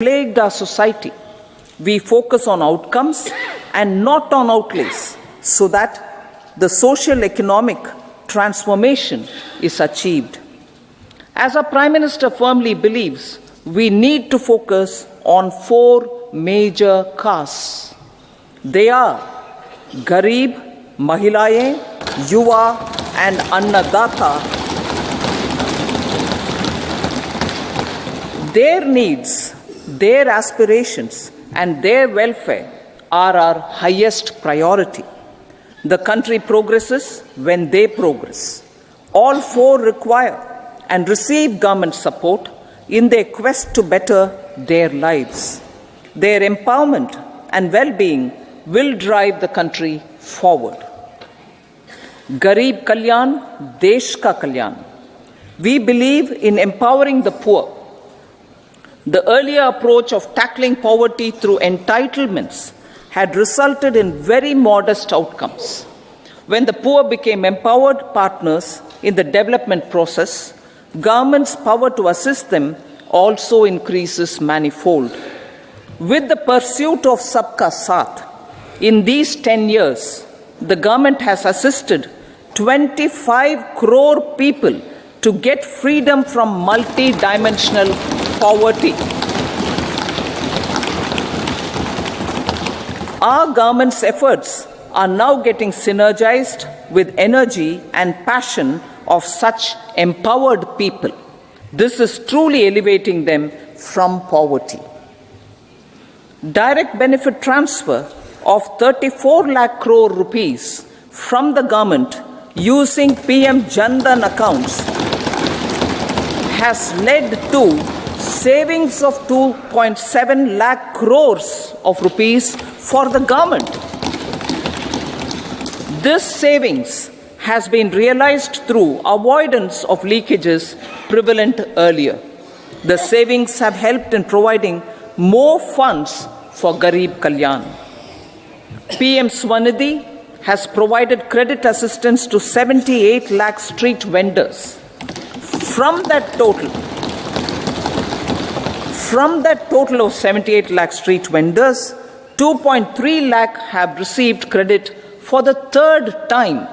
plagued our society. We focus on outcomes and not on outlays so that the social economic transformation is achieved. As our Prime Minister firmly believes, we need to focus on four major castes. They are Garib, Mahilaye, Yuva and Annadata. Their needs, their aspirations and their welfare are our highest priority. The country progresses when they progress. All four require and receive government support in their quest to better their lives. Their empowerment and well-being will drive the country forward. Garib Kalyan, Desh Ka Kalyan. We believe in empowering the poor. The earlier approach of tackling poverty through entitlements had resulted in very modest outcomes. When the poor became empowered partners in the development process, government's power to assist them also increases manifold. With the pursuit of Sabka Saath, in these 10 years, the government has assisted 25 crore people to get freedom from multi-dimensional poverty. Our government's efforts are now getting synergized with energy and passion of such empowered people. This is truly elevating them from poverty. Direct benefit transfer of 34 lakh crore rupees from the government using PM Jan Dhan accounts has led to savings of 2.7 lakh crores of rupees for the government. This savings has been realized through avoidance of leakages prevalent earlier. The savings have helped in providing more funds for Garib Kalyan. PM Swanidhi has provided credit assistance to 78 lakh street vendors. From that total of 78 lakh street vendors, 2.3 lakh have received credit for the third time.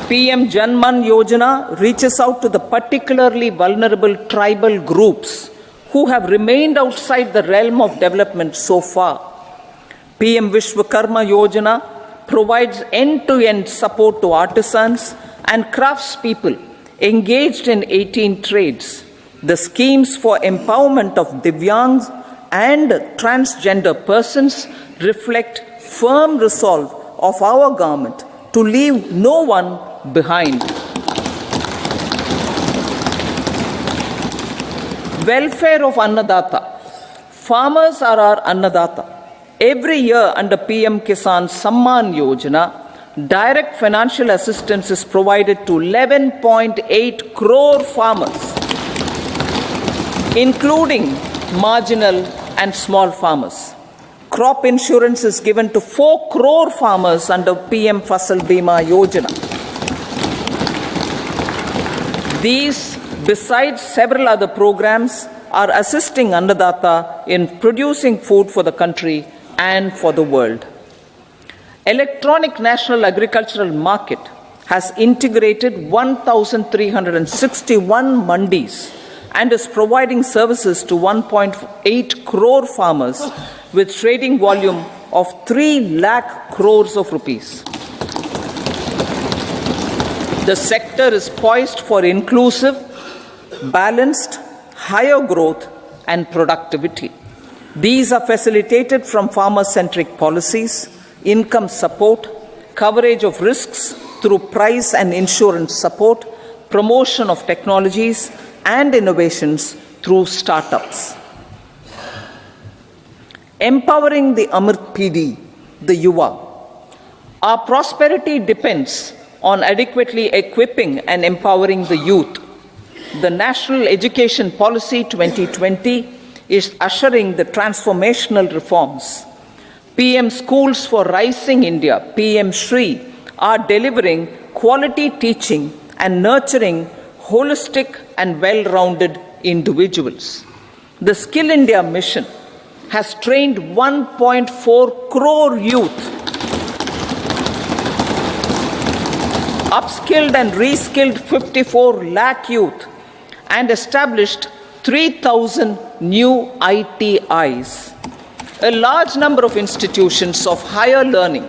PM Janman Yojana reaches out to the particularly vulnerable tribal groups who have remained outside the realm of development so far. PM Vishwakarma Yojana provides end-to-end support to artisans and craftspeople engaged in 18 trades. The schemes for empowerment of Divyangs and transgender persons reflect firm resolve of our government to leave no one behind. Welfare of Annadata. Farmers are our Annadata. Every year under PM Kisan Samman Yojana, direct financial assistance is provided to 11.8 crore farmers, including marginal and small farmers. Crop insurance is given to 4 crore farmers under PM Fasal Bima Yojana. These, besides several other programs, are assisting Annadata in producing food for the country and for the world. Electronic National Agricultural Market has integrated 1,361 mandis and is providing services to 1.8 crore farmers with trading volume of 3 lakh crores of rupees. The sector is poised for inclusive, balanced, higher growth and productivity. These are facilitated from farmer-centric policies, income support, coverage of risks through price and insurance support, promotion of technologies and innovations through startups. Empowering the Amrit PD, the Yuva. Our prosperity depends on adequately equipping and empowering the youth. The National Education Policy 2020 is ushering the transformational reforms. PM Schools for Rising India, PM Shri, are delivering quality teaching and nurturing holistic and well-rounded individuals. The Skill India mission has trained 1.4 crore youth, upskilled and reskilled 54 lakh youth, and established 3,000 new ITIs. A large number of institutions of higher learning,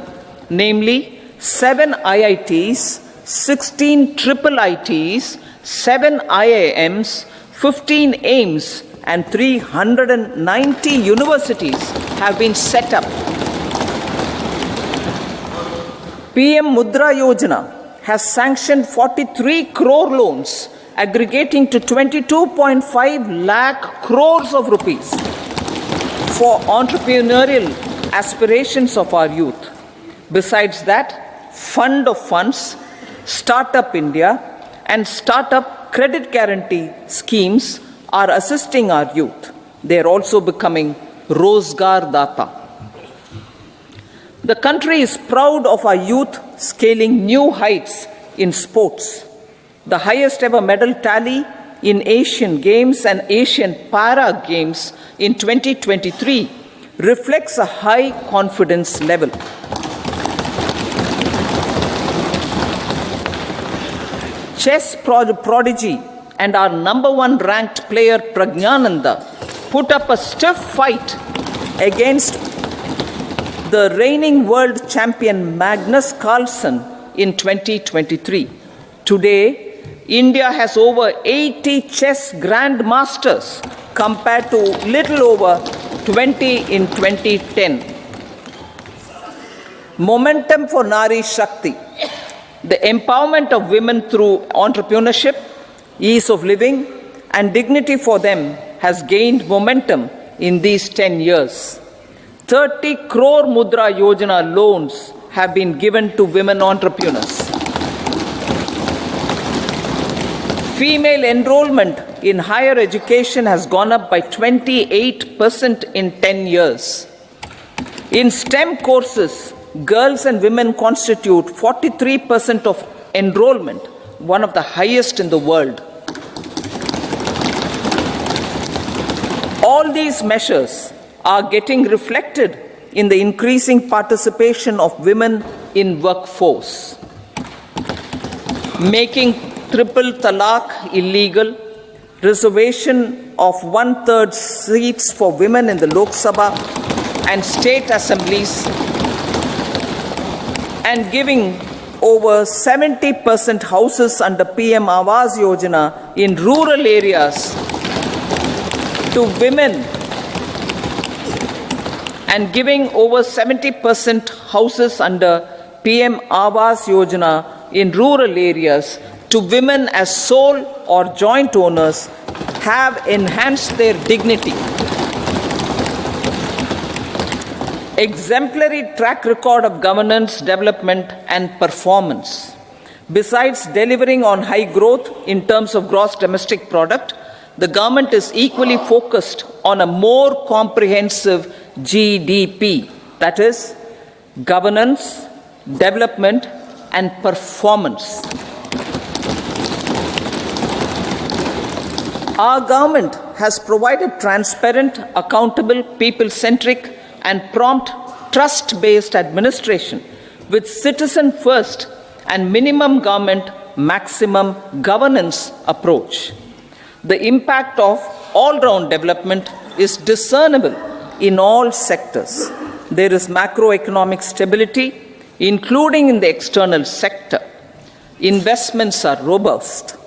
namely 7 IITs, 16 triple ITs, 7 IIMs, 15 AIMS, and 390 universities have been set up. PM Mudra Yojana has sanctioned 43 crore loans aggregating to 22.5 lakh crores of rupees for entrepreneurial aspirations of our youth. Besides that, Fund of Funds, Startup India, and Startup Credit Guarantee schemes are assisting our youth. They are also becoming Rozgar Data. The country is proud of our youth scaling new heights in sports. The highest ever medal tally in Asian Games and Asian Para Games in 2023 reflects a high confidence level. Chess prodigy and our number 1 ranked player Pragnananda put up a stiff fight against the reigning world champion Magnus Carlsen in 2023. Today, India has over 80 chess grandmasters compared to little over 20 in 2010. Momentum for Nari Shakti. The empowerment of women through entrepreneurship, ease of living, and dignity for them has gained momentum in these 10 years. 30 crore Mudra Yojana loans have been given to women entrepreneurs. Female enrollment in higher education has gone up by 28% in 10 years. In STEM courses, girls and women constitute 43% of enrollment, one of the highest in the world. All these measures are getting reflected in the increasing participation of women in workforce. Making triple talaq illegal, reservation of 1/3 seats for women in the Lok Sabha and state assemblies, and giving over 70% houses under PM Awas Yojana in rural areas to women, and giving over 70% houses under PM Awas Yojana in rural areas to women as sole or joint owners have enhanced their dignity. Exemplary track record of governance, development, and performance. Besides delivering on high growth in terms of gross domestic product, the government is equally focused on a more comprehensive GDP, that is, governance, development, and performance. Our government has provided transparent, accountable, people-centric, and prompt trust-based administration with citizen first and minimum government, maximum governance approach. The impact of all-round development is discernible in all sectors. There is macroeconomic stability, including in the external sector. Investments are robust.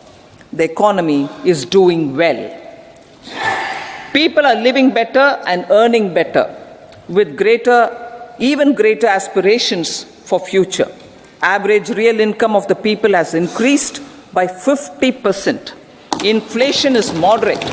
The economy is doing well. People are living better and earning better, with even greater aspirations for future. Average real income of the people has increased by 50%. Inflation is moderate.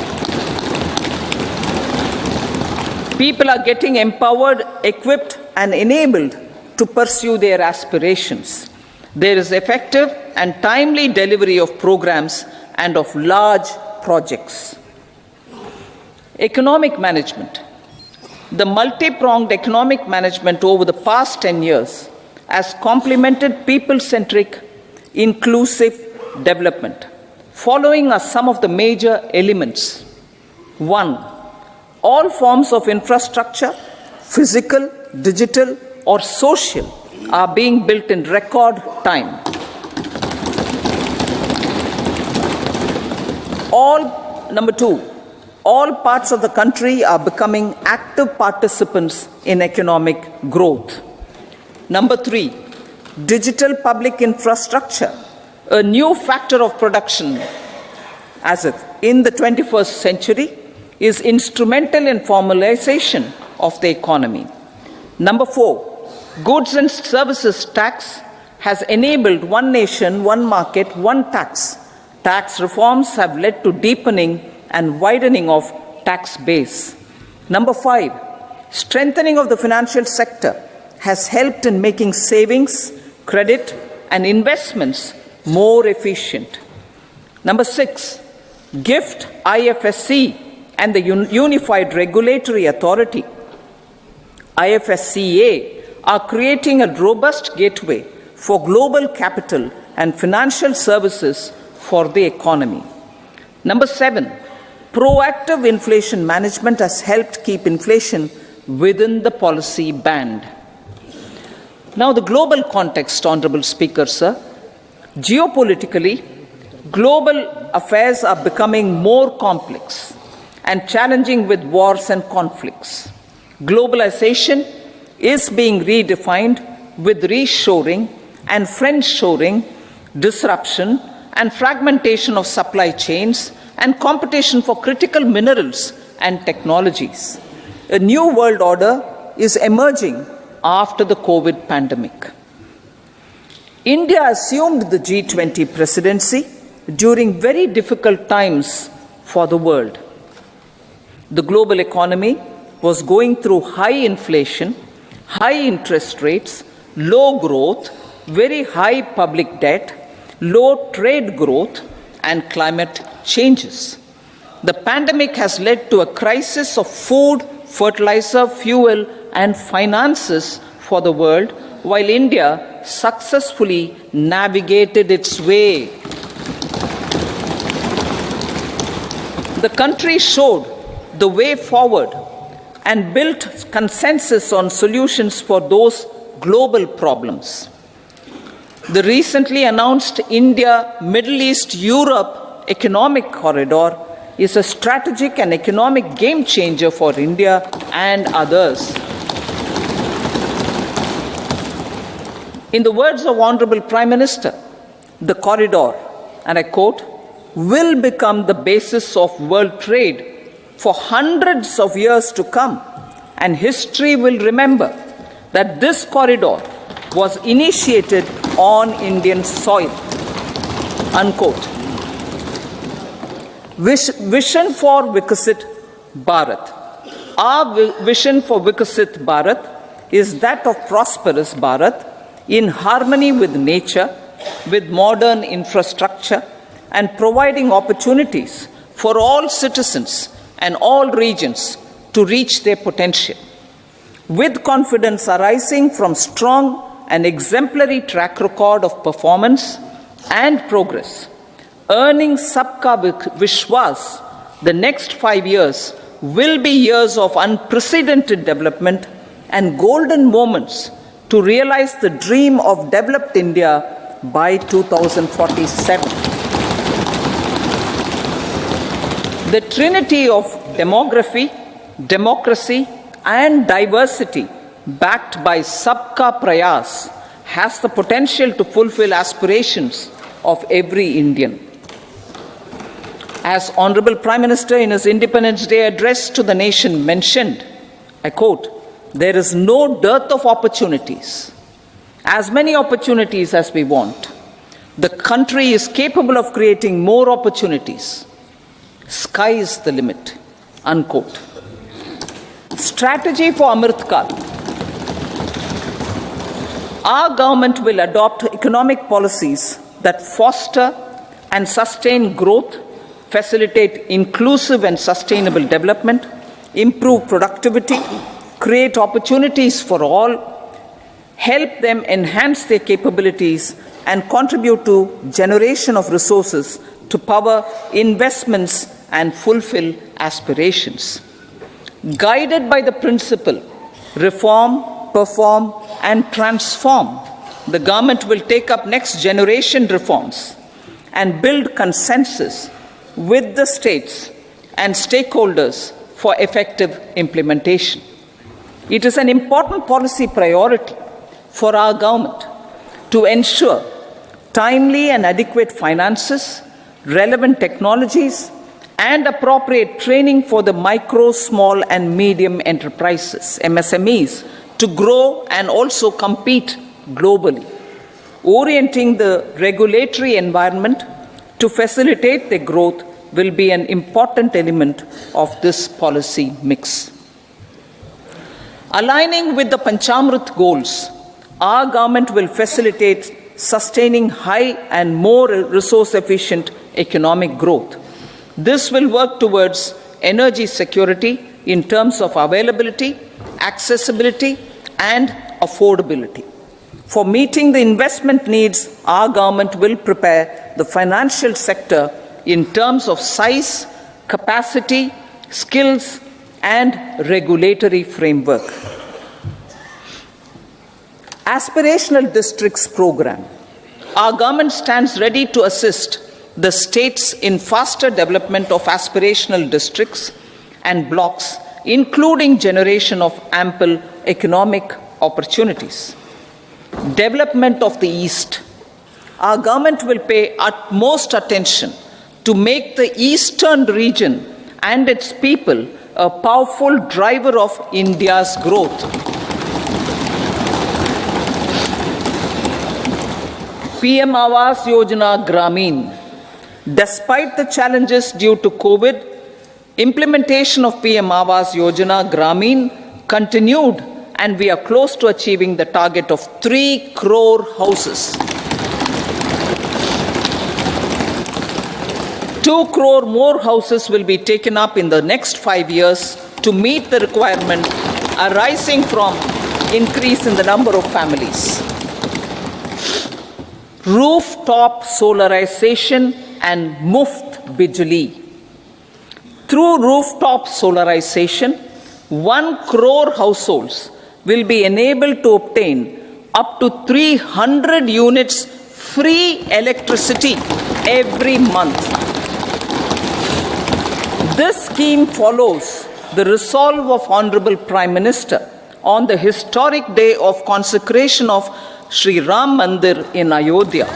People are getting empowered, equipped, and enabled to pursue their aspirations. There is effective and timely delivery of programs and of large projects. Economic management. The multi-pronged economic management over the past 10 years has complemented people-centric, inclusive development. Following are some of the major elements. 1. All forms of infrastructure, physical, digital, or social, are being built in record time. Number 2, all parts of the country are becoming active participants in economic growth. Number 3, digital public infrastructure, a new factor of production in the 21st century, is instrumental in formalization of the economy. Number 4, goods and services tax has enabled one nation, one market, one tax. Tax reforms have led to deepening and widening of tax base. Number 5, strengthening of the financial sector has helped in making savings, credit, and investments more efficient. Number 6, GIFT, IFSC, and the Unified Regulatory Authority, IFSCA, are creating a robust gateway for global capital and financial services for the economy. Number 7, proactive inflation management has helped keep inflation within the policy band. Now, the global context, Honorable Speaker, sir. Geopolitically, global affairs are becoming more complex and challenging with wars and conflicts. Globalization is being redefined with reshoring and friendshoring, disruption and fragmentation of supply chains, and competition for critical minerals and technologies. A new world order is emerging after the COVID pandemic. India assumed the G20 presidency during very difficult times for the world. The global economy was going through high inflation, high interest rates, low growth, very high public debt, low trade growth, and climate changes. The pandemic has led to a crisis of food, fertilizer, fuel, and finances for the world, while India successfully navigated its way. The country showed the way forward and built consensus on solutions for those global problems. The recently announced India-Middle East-Europe economic corridor is a strategic and economic game changer for India and others. In the words of Honorable Prime Minister, the corridor, and I quote, will become the basis of world trade for hundreds of years to come, and history will remember that this corridor was initiated on Indian soil, unquote. Vision for Vikasit Bharat. Our vision for Vikasit Bharat is that of prosperous Bharat in harmony with nature, with modern infrastructure, and providing opportunities for all citizens and all regions to reach their potential. With confidence arising from strong and exemplary track record of performance and progress, earning Sabka Vishwas, the next 5 years will be years of unprecedented development and golden moments to realize the dream of developed India by 2047. The trinity of demography, democracy, and diversity backed by Sabka Prayas has the potential to fulfill aspirations of every Indian. As Honorable Prime Minister in his Independence Day address to the nation mentioned, I quote, there is no dearth of opportunities, as many opportunities as we want. The country is capable of creating more opportunities. Sky is the limit, unquote. Strategy for Amrit Kal. Our government will adopt economic policies that foster and sustain growth, facilitate inclusive and sustainable development, improve productivity, create opportunities for all, help them enhance their capabilities, and contribute to generation of resources to power investments and fulfill aspirations. Guided by the principle, reform, perform, and transform, the government will take up next generation reforms and build consensus with the states and stakeholders for effective implementation. It is an important policy priority for our government to ensure timely and adequate finances, relevant technologies, and appropriate training for the micro, small, and medium enterprises, MSMEs, to grow and also compete globally. Orienting the regulatory environment to facilitate their growth will be an important element of this policy mix. Aligning with the Panchamrit goals, our government will facilitate sustaining high and more resource-efficient economic growth. This will work towards energy security in terms of availability, accessibility, and affordability. For meeting the investment needs, our government will prepare the financial sector in terms of size, capacity, skills, and regulatory framework. Aspirational Districts Program. Our government stands ready to assist the states in faster development of aspirational districts and blocks, including generation of ample economic opportunities. Development of the East. Our government will pay utmost attention to make the eastern region and its people a powerful driver of India's growth. PM Awas Yojana Gramin. Despite the challenges due to COVID, implementation of PM Awas Yojana Gramin continued, and we are close to achieving the target of 3 crore houses. 2 crore more houses will be taken up in the next 5 years to meet the requirement arising from increase in the number of families. Rooftop solarization and Muft Bijli. Through rooftop solarization, 1 crore households will be enabled to obtain up to 300 units free electricity every month. This scheme follows the resolve of Honorable Prime Minister on the historic day of consecration of Sri Ram Mandir in Ayodhya.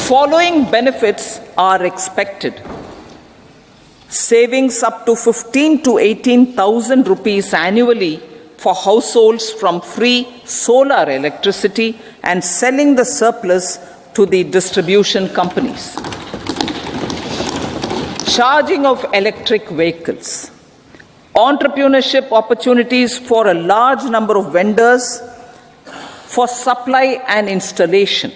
Following benefits are expected. Savings up to 15 to 18,000 rupees annually for households from free solar electricity and selling the surplus to the distribution companies. Charging of electric vehicles. Entrepreneurship opportunities for a large number of vendors for supply and installation.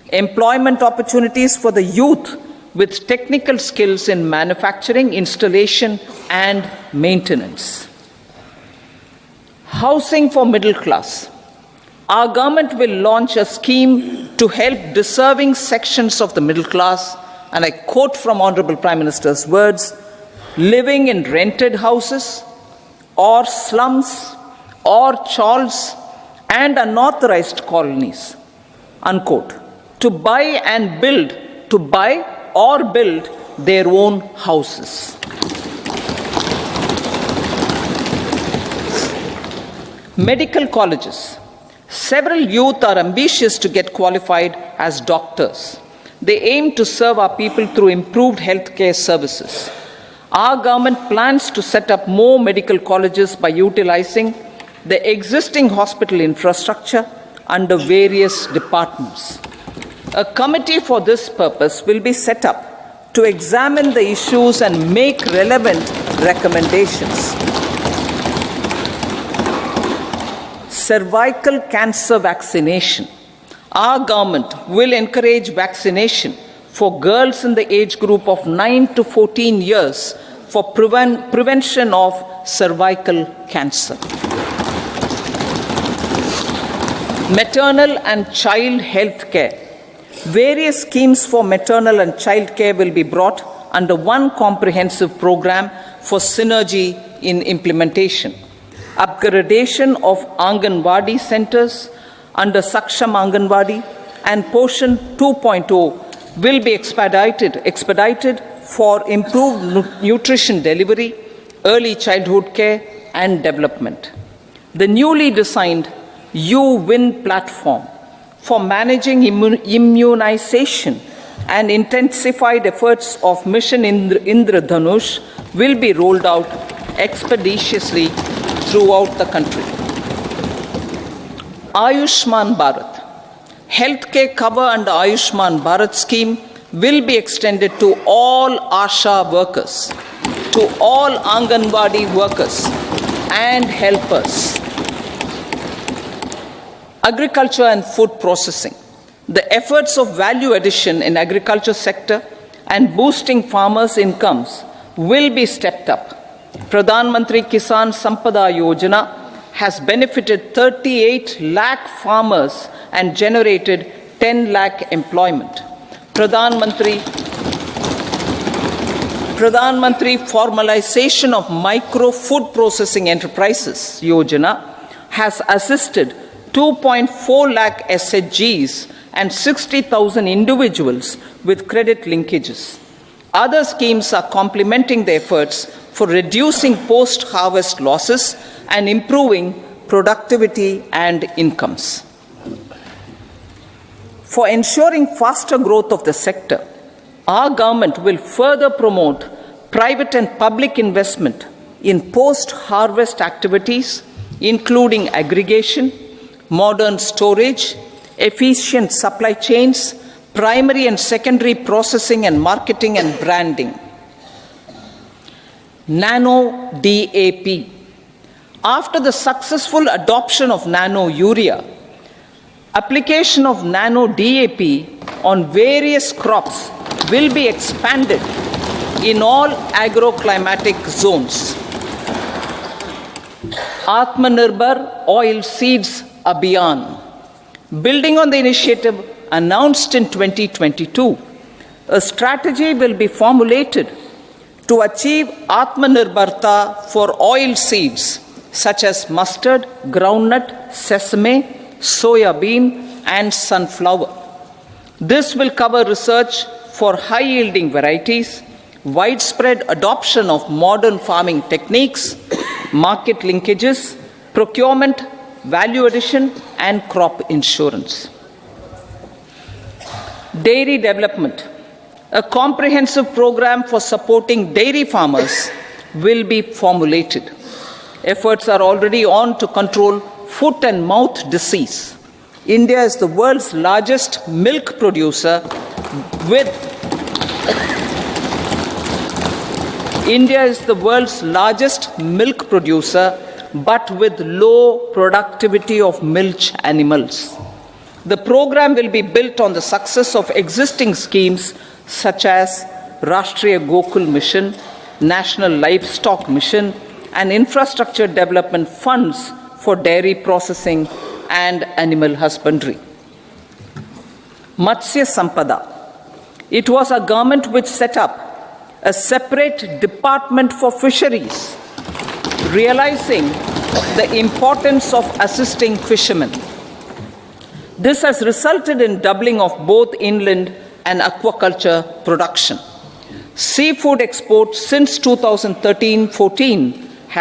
Employment opportunities for the youth with technical skills in manufacturing, installation, and maintenance. Housing for middle class. Our government will launch a scheme to help deserving sections of the middle class, and I quote from Honorable Prime Minister's words, living in rented houses or slums or chawls and unauthorized colonies, unquote, to buy or build their own houses. Medical colleges. Several youth are ambitious to get qualified as doctors. They aim to serve our people through improved healthcare services. Our government plans to set up more medical colleges by utilizing the existing hospital infrastructure under various departments. A committee for this purpose will be set up to examine the issues and make relevant recommendations. Cervical cancer vaccination. Our government will encourage vaccination for girls in the age group of 9 to 14 years for prevention of cervical cancer. Maternal and child health care. Various schemes for maternal and child care will be brought under one comprehensive program for synergy in implementation. Upgradation of Anganwadi centers under Saksham Anganwadi and Poshan 2.0 will be expedited for improved nutrition delivery, early childhood care and development. The newly designed U-Win platform for managing immunization and intensified efforts of Mission Indradhanush will be rolled out expeditiously throughout the country. Ayushman Bharat. Healthcare cover under Ayushman Bharat scheme will be extended to all ASHA workers, to all Anganwadi workers and helpers. Agriculture and food processing. The efforts of value addition in agriculture sector and boosting farmers' incomes will be stepped up. Pradhan Mantri Kisan Sampada Yojana has benefited 38 lakh farmers and generated 10 lakh employment. Pradhan Mantri Formalization of Micro Food Processing Enterprises Yojana has assisted 2.4 lakh SHGs and 60,000 individuals with credit linkages. Other schemes are complementing the efforts for reducing post-harvest losses and improving productivity and incomes. For ensuring faster growth of the sector, our government will further promote private and public investment in post-harvest activities, including aggregation, modern storage, efficient supply chains, primary and secondary processing and marketing and branding. Nano DAP. After the successful adoption of nano urea, application of nano DAP on various crops will be expanded in all agroclimatic zones. Atmanirbhar Oil Seeds Abhiyan. Building on the initiative announced in 2022, a strategy will be formulated to achieve Atmanirbharta for oil seeds such as mustard, groundnut, sesame, soya bean, and sunflower. This will cover research for high-yielding varieties, widespread adoption of modern farming techniques, market linkages, procurement, value addition, and crop insurance. Dairy development. A comprehensive program for supporting dairy farmers will be formulated. Efforts are already on to control foot and mouth disease. India is the world's largest milk producer with but with low productivity of milch animals. The program will be built on the success of existing schemes such as Rashtriya Gokul Mission, National Livestock Mission, and infrastructure development funds for dairy processing and animal husbandry. Matsya Sampada. It was a government which set up a separate department for fisheries, realizing the importance of assisting fishermen. This has resulted in doubling of both inland and aquaculture production. Seafood exports since 2013-14